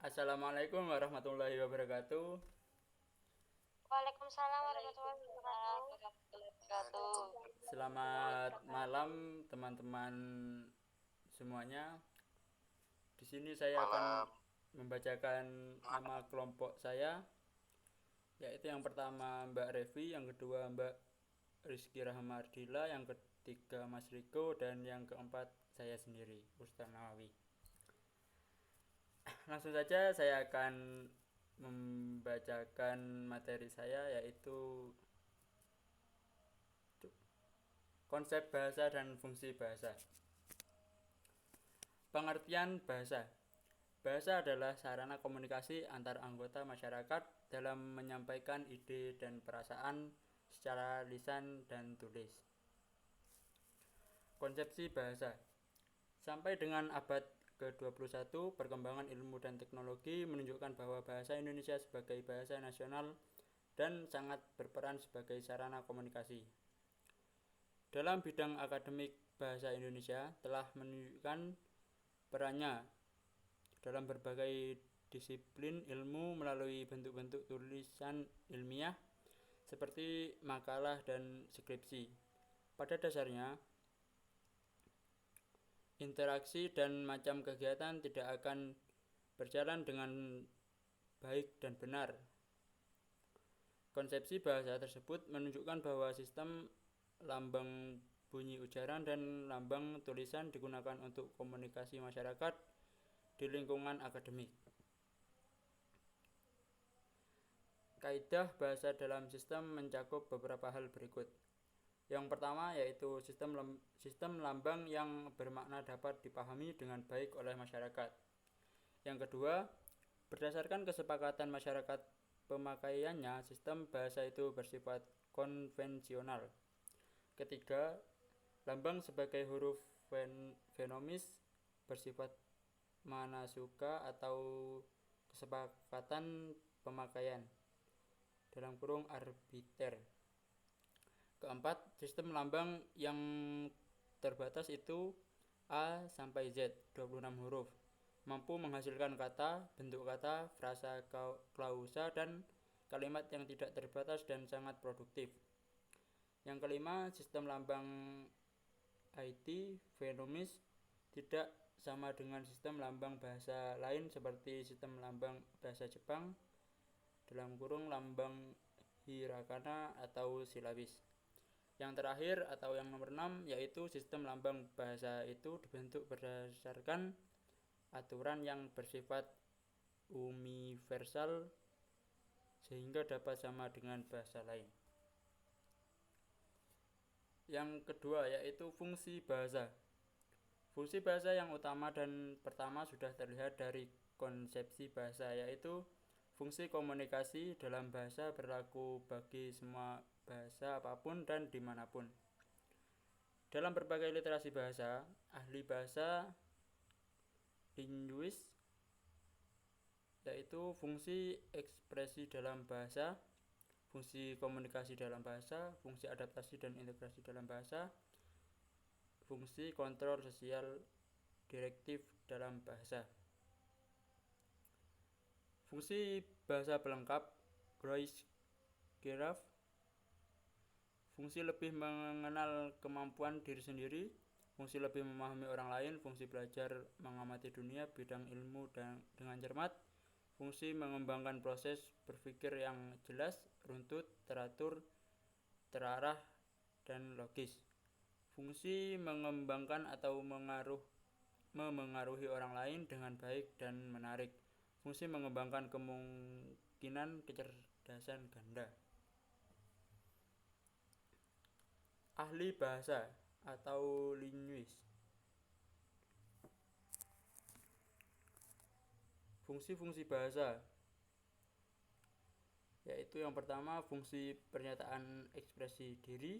Assalamualaikum warahmatullahi wabarakatuh. Waalaikumsalam warahmatullahi Waalaikumsalam wabarakatuh. warahmatullahi wabarakatuh. Selamat malam teman-teman semuanya. Di sini saya akan Malam. membacakan nama kelompok saya, yaitu yang pertama Mbak Revi, yang kedua Mbak Rizky Rahmardila, yang ketiga Mas Riko, dan yang keempat saya sendiri, Ustaz Nawawi. Langsung saja saya akan membacakan materi saya, yaitu konsep bahasa dan fungsi bahasa. Pengertian bahasa. Bahasa adalah sarana komunikasi antar anggota masyarakat dalam menyampaikan ide dan perasaan secara lisan dan tulis. Konsepsi bahasa. Sampai dengan abad ke-21, perkembangan ilmu dan teknologi menunjukkan bahwa bahasa Indonesia sebagai bahasa nasional dan sangat berperan sebagai sarana komunikasi. Dalam bidang akademik, bahasa Indonesia telah menunjukkan perannya dalam berbagai disiplin ilmu melalui bentuk-bentuk tulisan ilmiah seperti makalah dan skripsi. Pada dasarnya, interaksi dan macam kegiatan tidak akan berjalan dengan baik dan benar. Konsepsi bahasa tersebut menunjukkan bahwa sistem lambang bunyi ujaran dan lambang tulisan digunakan untuk komunikasi masyarakat di lingkungan akademik. Kaidah bahasa dalam sistem mencakup beberapa hal berikut. Yang pertama yaitu sistem lambang yang bermakna dapat dipahami dengan baik oleh masyarakat. Yang kedua, berdasarkan kesepakatan masyarakat pemakaiannya, sistem bahasa itu bersifat konvensional. Ketiga, lambang sebagai huruf fenomis bersifat manasuka atau kesepakatan pemakaian dalam kurung arbiter. Keempat, sistem lambang yang terbatas itu A sampai Z, 26 huruf, mampu menghasilkan kata, bentuk kata, frasa klausa, dan kalimat yang tidak terbatas dan sangat produktif. Yang kelima, sistem lambang IT fenomis tidak sama dengan sistem lambang bahasa lain seperti sistem lambang bahasa Jepang dalam kurung lambang hiragana atau silabis. Yang terakhir atau yang nomor 6 yaitu sistem lambang bahasa itu dibentuk berdasarkan aturan yang bersifat universal sehingga dapat sama dengan bahasa lain. Yang kedua yaitu fungsi bahasa. Fungsi bahasa yang utama dan pertama sudah terlihat dari konsepsi bahasa, yaitu fungsi komunikasi dalam bahasa berlaku bagi semua bahasa apapun dan dimanapun. Dalam berbagai literasi bahasa, ahli bahasa linguis yaitu fungsi ekspresi dalam bahasa, fungsi komunikasi dalam bahasa, fungsi adaptasi dan integrasi dalam bahasa, fungsi kontrol sosial direktif dalam bahasa. Fungsi bahasa pelengkap Groys-Geraf, fungsi lebih mengenal kemampuan diri sendiri, fungsi lebih memahami orang lain, fungsi belajar mengamati dunia bidang ilmu dengan cermat, fungsi mengembangkan proses berpikir yang jelas, runtut, teratur, terarah, dan logis. Fungsi mengembangkan atau memengaruhi orang lain dengan baik dan menarik. Fungsi mengembangkan kemungkinan kecerdasan ganda. Ahli bahasa atau linguis. Fungsi-fungsi bahasa yaitu yang pertama fungsi pernyataan ekspresi diri,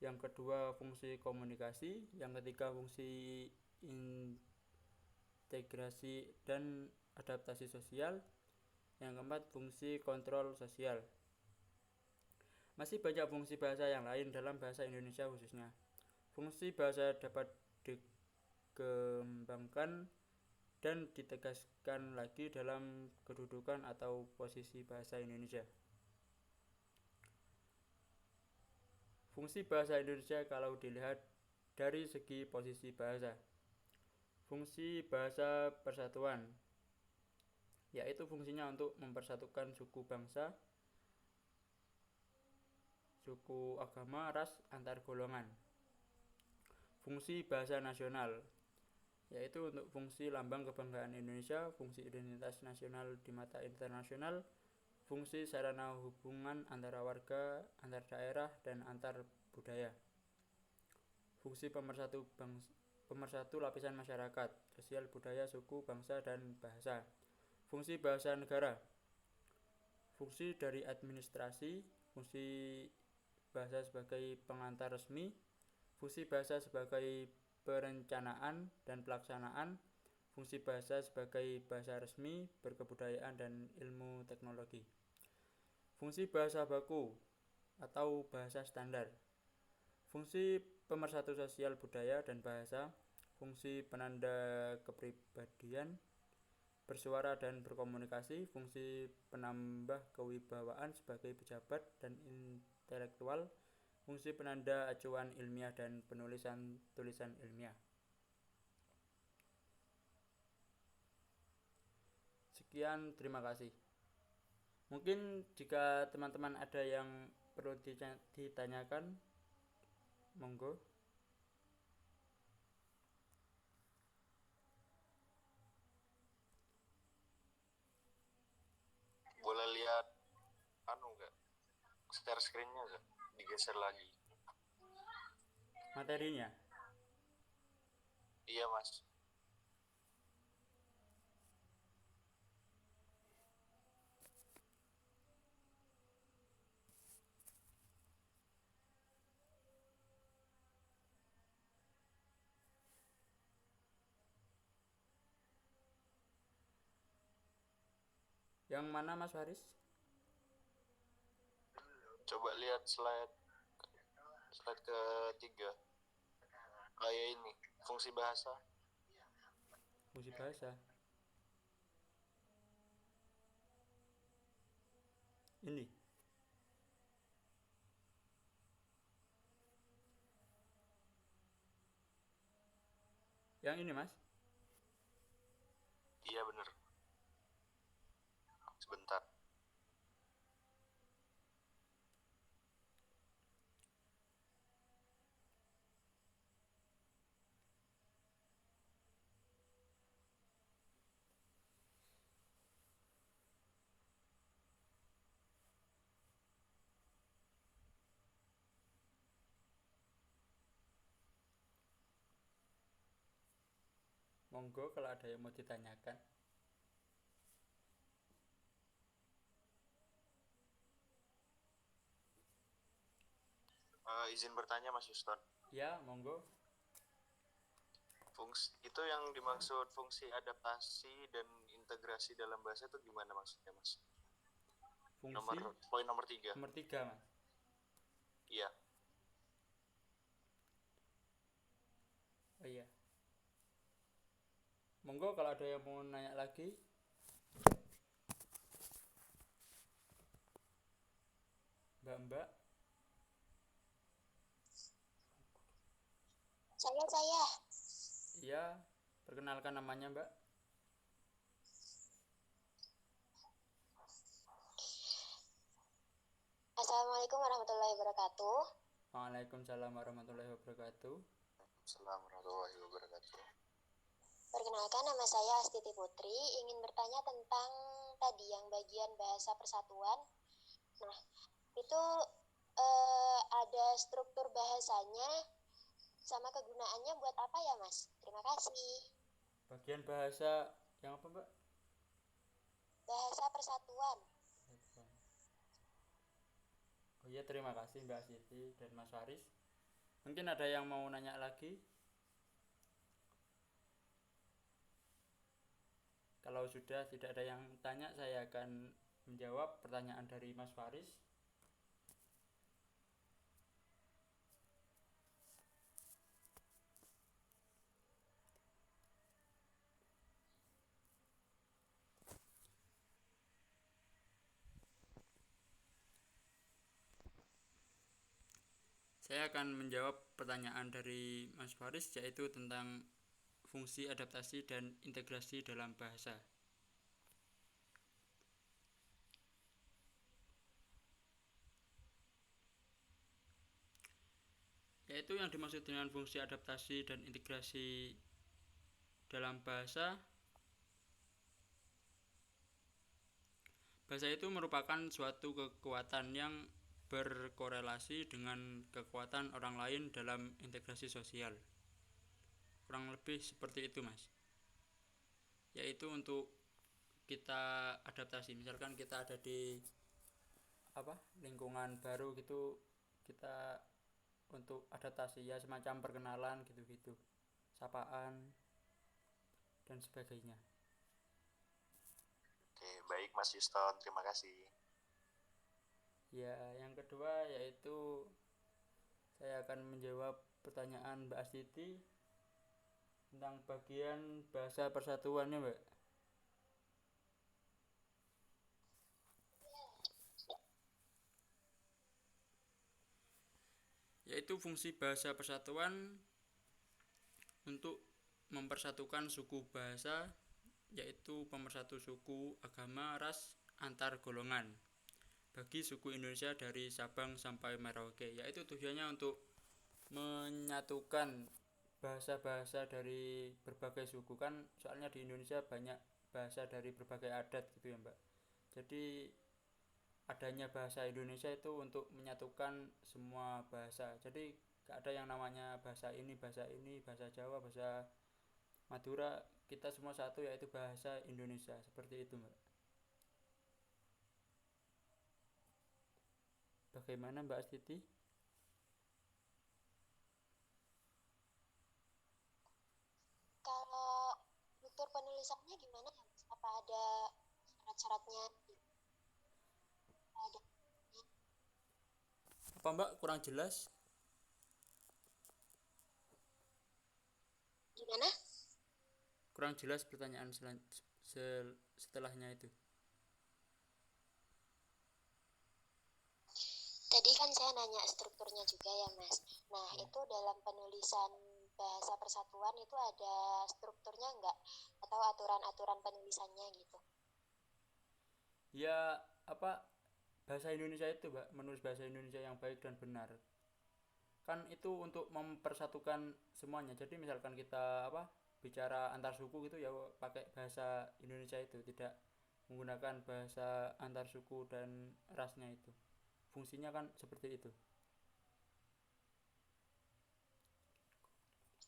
yang kedua fungsi komunikasi, yang ketiga fungsi integrasi dan adaptasi sosial, yang keempat fungsi kontrol sosial. Masih banyak fungsi bahasa yang lain dalam bahasa Indonesia khususnya. Fungsi bahasa dapat dikembangkan dan ditegaskan lagi dalam kedudukan atau posisi bahasa Indonesia. Fungsi bahasa Indonesia kalau dilihat dari segi posisi bahasa. Fungsi bahasa persatuan, yaitu fungsinya untuk mempersatukan suku bangsa, suku agama, ras, antar golongan. Fungsi bahasa nasional, yaitu untuk fungsi lambang kebanggaan Indonesia, fungsi identitas nasional di mata internasional, fungsi sarana hubungan antara warga, antar daerah, dan antar budaya. Fungsi pemersatu lapisan masyarakat, sosial, budaya, suku, bangsa, dan bahasa. Fungsi bahasa negara, fungsi dari administrasi, fungsi bahasa sebagai pengantar resmi, fungsi bahasa sebagai perencanaan dan pelaksanaan, fungsi bahasa sebagai bahasa resmi, berkebudayaan, dan ilmu teknologi. Fungsi bahasa baku atau bahasa standar, fungsi pemersatu sosial, budaya, dan bahasa, fungsi penanda kepribadian, bersuara dan berkomunikasi, fungsi penambah kewibawaan sebagai pejabat dan intelektual, fungsi penanda acuan ilmiah dan penulisan tulisan ilmiah. Sekian, terima kasih. Mungkin jika teman-teman ada yang perlu ditanyakan, monggo. Boleh lihat enggak? Share screen-nya enggak? Digeser lagi. Materinya? Iya, Mas. Yang mana, Mas Faris? Coba lihat slide ketiga. Kayak ini, fungsi bahasa. Fungsi bahasa. Ini. Yang ini, Mas? Iya, bener. Sebentar. Monggo kalau ada yang mau ditanyakan. Izin bertanya, Mas Yuston. Ya, monggo. Fungsi itu yang dimaksud fungsi adaptasi dan integrasi dalam bahasa itu gimana maksudnya, Mas? Fungsi poin nomor 3. Nomor 3, Mas. Iya. Oh iya. Monggo kalau ada yang mau nanya lagi. Mbak. Saya. Iya, perkenalkan namanya, Mbak. Assalamualaikum warahmatullahi wabarakatuh. Waalaikumsalam warahmatullahi wabarakatuh. Assalamualaikum warahmatullahi wabarakatuh. Perkenalkan, nama saya Astiti Putri. Ingin bertanya tentang tadi yang bagian bahasa persatuan. Nah, itu ada struktur bahasanya sama kegunaannya buat apa ya, Mas? Terima kasih. Bagian bahasa yang apa, Mbak? Bahasa persatuan. Oh iya, terima kasih Mbak Siti dan Mas Faris. Mungkin ada yang mau nanya lagi? Kalau sudah tidak ada yang tanya, saya akan menjawab pertanyaan dari Mas Faris. Saya akan menjawab pertanyaan dari Mas Faris, yaitu tentang fungsi adaptasi dan integrasi dalam bahasa. Yaitu yang dimaksud dengan fungsi adaptasi dan integrasi dalam bahasa. Bahasa itu merupakan suatu kekuatan yang berkorelasi dengan kekuatan orang lain dalam integrasi sosial. Kurang lebih seperti itu, Mas. Yaitu untuk kita adaptasi. Misalkan kita ada di lingkungan baru gitu, kita untuk adaptasi ya semacam perkenalan gitu-gitu, sapaan dan sebagainya. Oke, baik Mas Yuston, terima kasih. Ya, yang kedua yaitu saya akan menjawab pertanyaan Mbak Astiti tentang bagian bahasa persatuannya, Mbak. Yaitu fungsi bahasa persatuan untuk mempersatukan suku bahasa, yaitu pemersatu suku, agama, ras, antar golongan bagi suku Indonesia dari Sabang sampai Merauke. Yaitu tujuannya untuk menyatukan bahasa-bahasa dari berbagai suku, kan soalnya di Indonesia banyak bahasa dari berbagai adat gitu ya, Mbak. Jadi adanya bahasa Indonesia itu untuk menyatukan semua bahasa. Jadi gak ada yang namanya bahasa ini, bahasa Jawa, bahasa Madura, kita semua satu yaitu bahasa Indonesia. Seperti itu, Mbak. Bagaimana Mbak Astiti? Kalau struktur penulisannya gimana ya, Mas? Apa ada syarat-syaratnya? Ada. Apa Mbak kurang jelas? Gimana? Kurang jelas pertanyaan setelahnya itu. Tadi kan saya nanya strukturnya juga ya, Mas. Nah, Ya. itu dalam penulisan bahasa persatuan itu ada strukturnya enggak? Atau aturan-aturan penulisannya gitu? Ya, bahasa Indonesia itu, Mbak, menulis bahasa Indonesia yang baik dan benar. Kan itu untuk mempersatukan semuanya. Jadi misalkan kita bicara antar suku gitu ya pakai bahasa Indonesia itu, tidak menggunakan bahasa antar suku dan rasnya itu. Fungsinya kan seperti itu.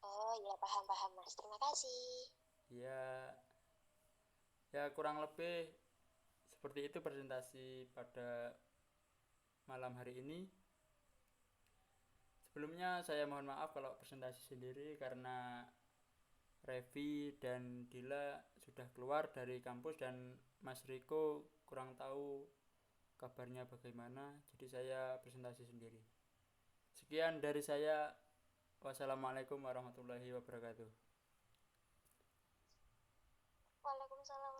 Oh ya, paham-paham Mas. Terima kasih. Ya, ya kurang lebih seperti itu presentasi pada malam hari ini. Sebelumnya saya mohon maaf kalau presentasi sendiri karena Revi dan Dila sudah keluar dari kampus dan Mas Riko kurang tahu kabarnya bagaimana, jadi saya presentasi sendiri. Sekian dari saya. Wassalamualaikum warahmatullahi wabarakatuh. Waalaikumsalam.